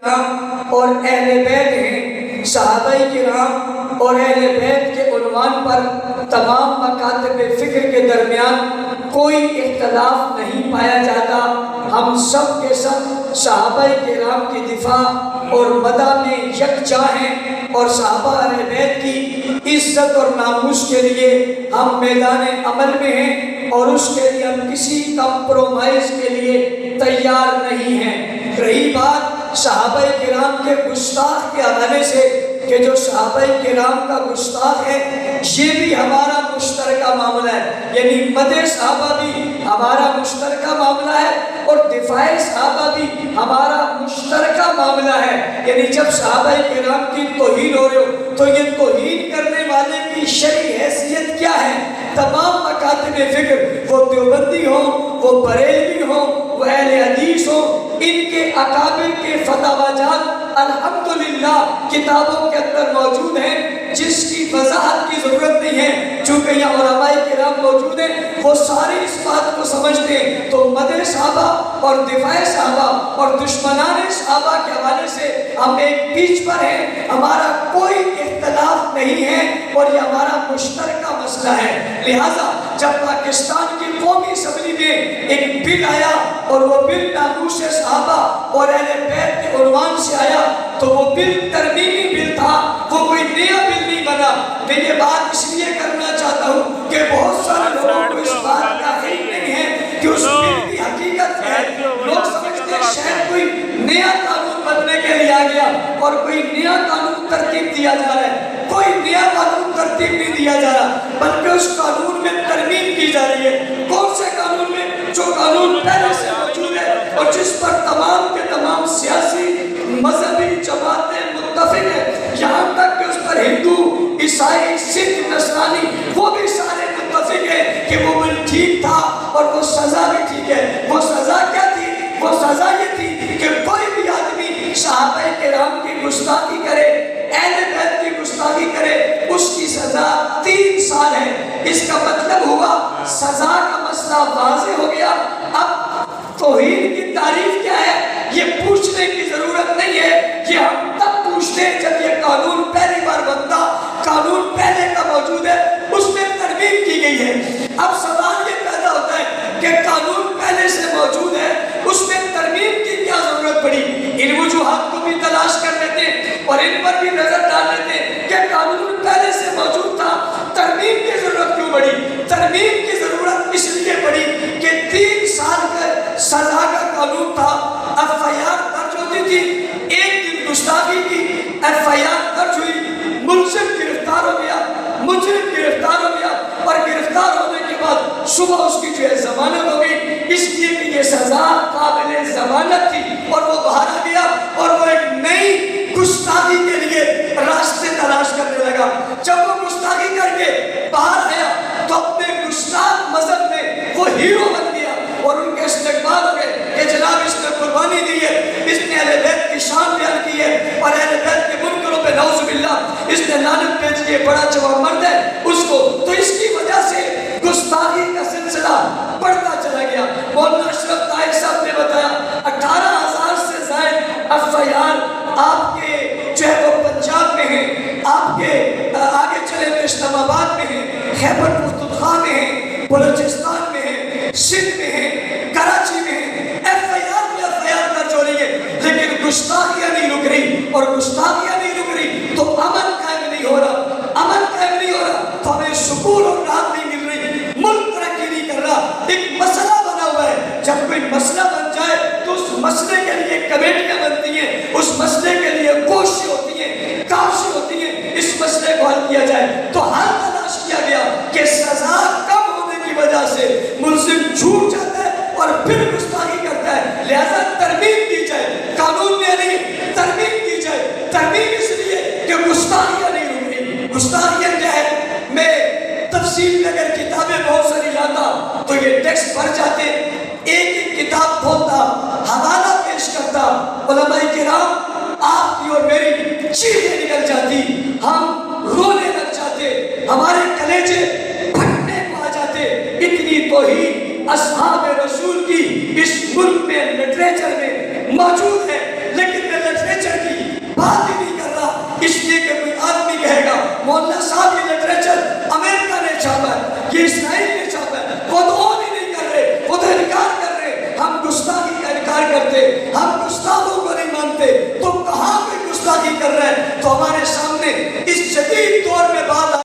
اور اہل بیت ہیں۔ صحابہ کرام اور اہل بیت کے عنوان پر تمام مکاتب فکر کے درمیان کوئی اختلاف نہیں پایا جاتا۔ ہم سب کے سب صحابہ کرام کی دفاع اور مدح میں یکجا ہیں، اور صحابہ اہل بیت کی عزت اور ناموس کے لیے ہم میدان عمل میں ہیں، اور اس کے لیے ہم کسی کمپرومائز کے لیے تیار نہیں ہیں۔ رہی بات صحابہ کرام کے گستاخ کے حوالے سے کہ جو صحابہ کرام کا گستاخ ہے یہ بھی ہمارا مشترکہ معاملہ ہے، یعنی مدح صحابہ بھی ہمارا مشترکہ معاملہ ہے اور دفاع صحابہ بھی ہمارا مشترکہ معاملہ ہے۔ یعنی جب صحابہ کرام کی توہین ہو رہے ہو تو یہ توہین کرنے والے کی شرعی حیثیت کیا ہے؟ تمام مکاتب فکر، وہ دیوبندی ہوں، وہ بریلوی ہوں، وہ اہل حدیث ہوں، ان کے اکابر کے فتاوی جات الحمدللہ کتابوں کے اندر موجود ہیں، جس کی وضاحت کی ضرورت نہیں ہے، چونکہ یہاں علماء کرام موجود ہیں، وہ ساری اس بات کو سمجھتے ہیں۔ تو مدح صحابہ اور دفاع صحابہ اور دشمنان صحابہ کے حوالے سے ہم ایک پیچ پر ہیں، ہمارا کوئی اختلاف نہیں ہے اور یہ ہمارا مشترکہ مسئلہ ہے۔ لہٰذا جب پاکستان کی قومی اسمبلی میں ایک بل آیا اور وہ بل ناموس صحابہ اور اہل بیت کے عنوان سے آیا تو وہ بل ترمیمی بل تھا، وہ کوئی نیا بل نہیں بنا۔ میں یہ بات اس لیے کرنا چاہتا ہوں کہ بہت سارے لوگوں کو اس بات کا علم نہیں ہے کہ اس بل کی حقیقت ہے۔ لوگ سمجھتے ہیں شاید کوئی نیا قانون بننے کے لیے آ گیا اور کوئی نیا قانون ترتیب دیا جا رہا ہے۔ کوئی نیا قانون ترتیب نہیں دیا جا رہا، بلکہ اس قانون میں ترمیم کی جا رہی ہے۔ کون سے قانون میں؟ جو قانون پہلے سے موجود ہے اور جس پر تمام کے تمام سیاسی مذہبی جماعتیں متفق ہیں، یہاں تک کہ اس پر ہندو، عیسائی، سکھ، نصرانی وہ بھی سارے متفق ہیں کہ وہ بل ٹھیک تھا اور وہ سزا بھی ٹھیک ہے۔ وہ سزا کیا تھی؟ وہ سزا یہ تھی کہ کوئی بھی آدمی صحابہ کرام کی گستاخی کرے، اہل بیت کی گستاخی کرے، اس کی سزا 3 سال ہے۔ اس کا مطلب ہوا سزا کا مسئلہ واضح ہو گیا۔ اب توہین کی تعریف کیا ہے یہ پوچھنے کی ضرورت نہیں ہے، یہ ہم تب پوچھتے ہیں جب یہ قانون پہلی بار بنتا، قانون پہلے کا موجود ہے، اس میں ترمیم کی گئی ہے۔ اب سوال یہ پیدا ہوتا ہے کہ قانون پہلے سے موجود ہے، اس میں ترمیم کی کیا ضرورت پڑی؟ ان وجوہات کو بھی تلاش کر لیتے اور ان پر بھی نظر ڈال لیتے کہ قانون پہلے سے موجود تھا، ترمیم کی ضرورت کیوں پڑی؟ ترمیم کی ضرورت اس لیے پڑی کہ 3 سال کا سزا کا قانون تھا۔ ایف آئی آر درج ہوتی تھی، ایک دن گستاخی کی، ایف آئی آر درج ہوئی، ملزم گرفتار ہو گیا، مجرم گرفتار ہو گیا، اور گرفتار ہونے کے بعد صبح اس کی جو ہے ضمانت ہو گئی، اس لیے کہ یہ سزا قابل ضمانت تھی، اور وہ باہر آ گیا اور وہ ایک نئی گستاخی کے لیے راستے تلاش کرنے لگا۔ جب وہ گستاخی کر کے باہر آیا تو اپنے گستاخ مذہب میں وہ ہیرو بن گیا اور ان کے استقبال ہو گئے کہ جناب اس نے قربانی دی ہے، اس نے اہل بیت کی شان بیان کی ہے اور اہل بیت کے منکروں پہ نعوذ باللہ اس نے لعنت بھیجی ہے، بڑا جواب مرد ہے اس کو۔ تو اس کی وجہ سے گستاخی کا سلسلہ بڑھتا چلا گیا۔ مولانا اشرف طاہر صاحب نے بتایا 18,000 سے زائد ایف آئی آر آپ کے جو ہے وہ پنجاب میں ہیں، آپ کے آگے چلے تو اسلام آباد میں ہیں، خیبر پختونخوا میں ہیں، بلوچستان میں ہیں، سندھ میں ہیں، کراچی میں ہیں، ایف آئی آر درج ہو رہی ہے، لیکن گستاخیاں نہیں رک رہی، اور گستاخیاں نہیں رک رہی تو امن قائم نہیں ہو رہا، امن قائم نہیں ہو رہا تو ہمیں سکون اور راحت نہیں مل رہی، ملک ترقی نہیں کر رہا۔ ایک مسئلہ بنا ہوا ہے، جب کوئی مسئلہ بن جائے تو اس مسئلے کے لیے کمیٹیاں بنتی ہیں، اس مسئلے کے لیے کوششیں ہوتی ہیں، کاوشیں ہوتی ہیں، اس مسئلے کو حل کیا جائے۔ تو حل تلاش کیا گیا کہ سزا کم ہونے کی وجہ سے ملزم چھوٹ جاتا ہے اور پھر گستاخی کرتا ہے، لہذا ترمیم کی جائے، قانون میں نہیں ترمیم کی جائے۔ ترمیم اس لیے کہ گستاخیاں نہیں رک رہی۔ گستاخیاں کیا ہے؟ میں تفصیل میں اگر کتابیں بہت ساری لاتا تو یہ ٹیکسٹ بھر جاتے، ایک ایک کتاب کھولتا، حوالہ پیش کرتا، علماء کرام آپ کی اور میری چیزیں نکل جاتی، ہم رونے لگ جاتے، ہمارے کلیجے پھٹنے کو آ جاتے۔ اتنی توہین اصحاب رسول کی اس ملک میں لٹریچر میں موجود